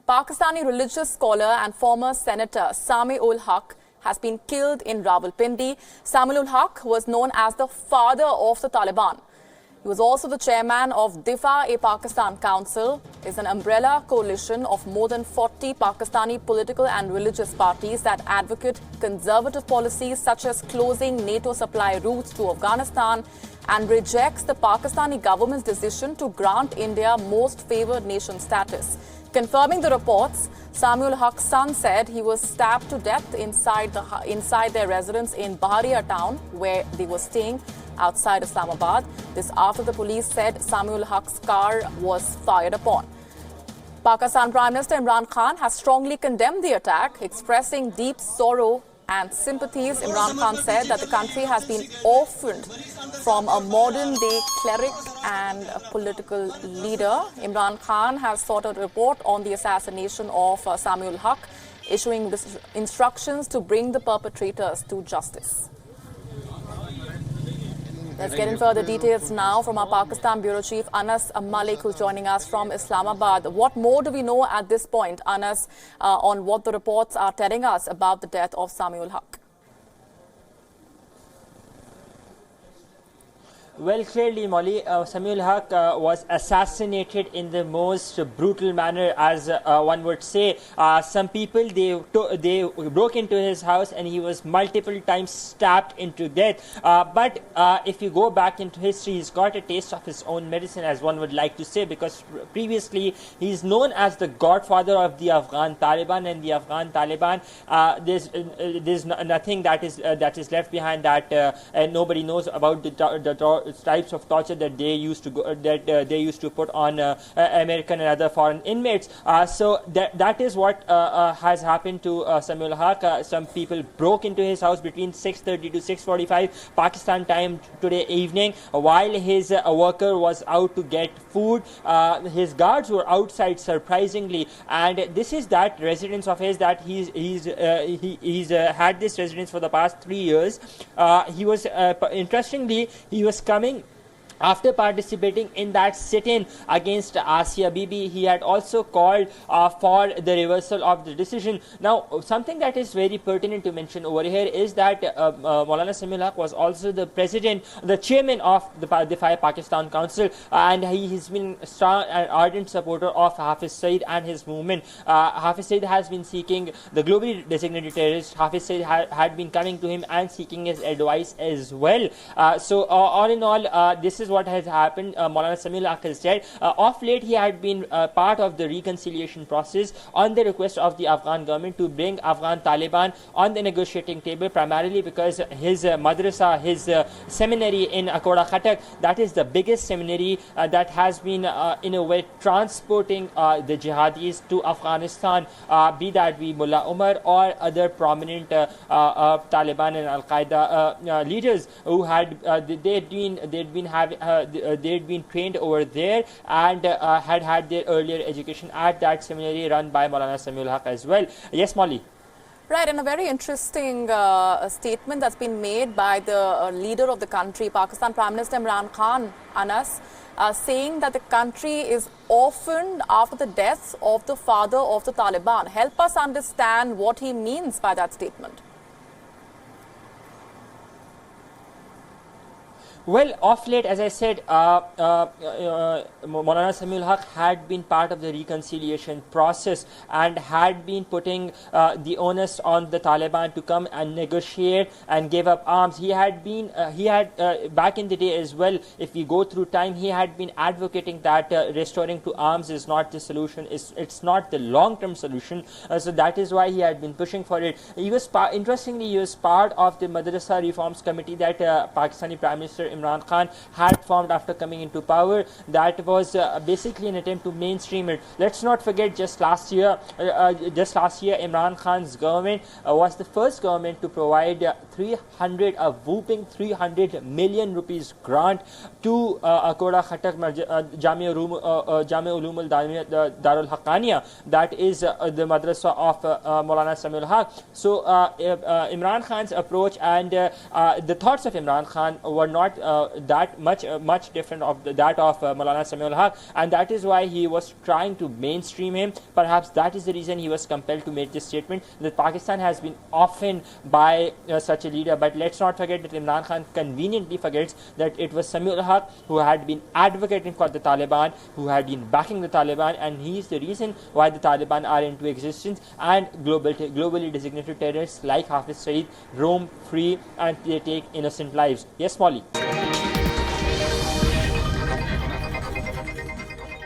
Pakistani religious scholar and former Senator Sami-Ul-Haq has been killed in Rawalpindi. Sami-Ul-Haq was known as the father of the Taliban. He was also the chairman of Difa-e-Pakistan Council, is an umbrella coalition of more than 40 Pakistani political and religious parties that advocate conservative policies such as closing NATO supply routes to Afghanistan and rejects the Pakistani government's decision to grant India most favored nation status. Confirming the reports, Sami-Ul-Haq's son said he was stabbed to death inside their residence in Baharia town, where they were staying outside Islamabad. This after the police said Sami-Ul-Haq's car was fired upon. Pakistan Prime Minister Imran Khan has strongly condemned the attack, expressing deep sorrow and sympathies. Imran Khan said that the country has been orphaned from a modern-day cleric and a political leader. Imran Khan has sought a report on the assassination of Samiul Haq, issuing instructions to bring the perpetrators to justice. Let's get in further details now from our Pakistan Bureau Chief Anas Malik, who's joining us from Islamabad. What more do we know at this point, Anas, on what the reports are telling us about the death of Samiul Haq? Well, clearly, Molly, Samiul Haq was assassinated in the most brutal manner, as one would say. Some people, they broke into his house and he was multiple times stabbed into death. But if you go back into history, he's got a taste of his own medicine, as one would like to say, because previously he's known as the godfather of the Afghan Taliban, and the Afghan Taliban, there's nothing that is left behind that nobody knows about the types of torture that they used to put on American and other foreign inmates. So that is what has happened to Samiul Haq. Some people broke into his house between 6:30 to 6:45 Pakistan time today evening, while his worker was out to get food. His guards were outside, surprisingly, and this is that residence of his that he's had this residence for the past 3 years. He was interestingly, he was coming after participating in that sit-in against Asia Bibi. He had also called for the reversal of the decision. Now, something that is very pertinent to mention over here is that Maulana Samiul Haq was also the chairman of the Pakistan Council, and he has been a strong and ardent supporter of Hafiz Saeed and his movement. Hafiz Saeed has been seeking the globally designated terrorist. Hafiz Saeed had been coming to him and seeking his advice as well. So all in all, this is what has happened. Maulana Samiul Haq has said of late he had been part of the reconciliation process on the request of the Afghan government to bring Afghan Taliban on the negotiating table, primarily because his madrasa, his seminary in Akoda Khatak, that is the biggest seminary that has been in a way transporting the jihadis to Afghanistan, be that Mullah Umar or other prominent Taliban and Al-Qaeda leaders who had they'd been trained over there and had their earlier education at that seminary run by Maulana Samiul Haq as well. Yes, Molly. Right, and a very interesting statement that's been made by the leader of the country, Pakistan Prime Minister Imran Khan, Anas, saying that the country is orphaned after the deaths of the father of the Taliban. Help us understand what he means by that statement. Well, of late, as I said, Maulana Samiul Haq had been part of the reconciliation process and had been putting the onus on the Taliban to come and negotiate and give up arms. He had back in the day as well, if we go through time, he had been advocating that restoring to arms is not the solution. It's not the long-term solution. So that is why he had been pushing for it. He was interestingly, he was part of the Madrasa Reforms Committee that Pakistani Prime Minister Imran Khan had formed after coming into power. That was basically an attempt to mainstream it. Let's not forget, just last year, Imran Khan's government was the first government to provide a whooping 300 million rupees grant to Akoda Khatak Jami-Ulum Darul Haqqaniya, that is the madrasa of Maulana Samiul Haq. So Imran Khan's approach and the thoughts of Imran Khan were not that much different of that of Maulana Samiul Haq, and that is why he was trying to mainstream him. Perhaps that is the reason he was compelled to make this statement that Pakistan has been orphaned by such a leader. But let's not forget that Imran Khan conveniently forgets that it was Samiul Haq who had been advocating for the Taliban, who had been backing the Taliban, and he is the reason why the Taliban are into existence, and globally designated terrorists like Hafiz Saeed roam free and they take innocent lives. Yes, Molly.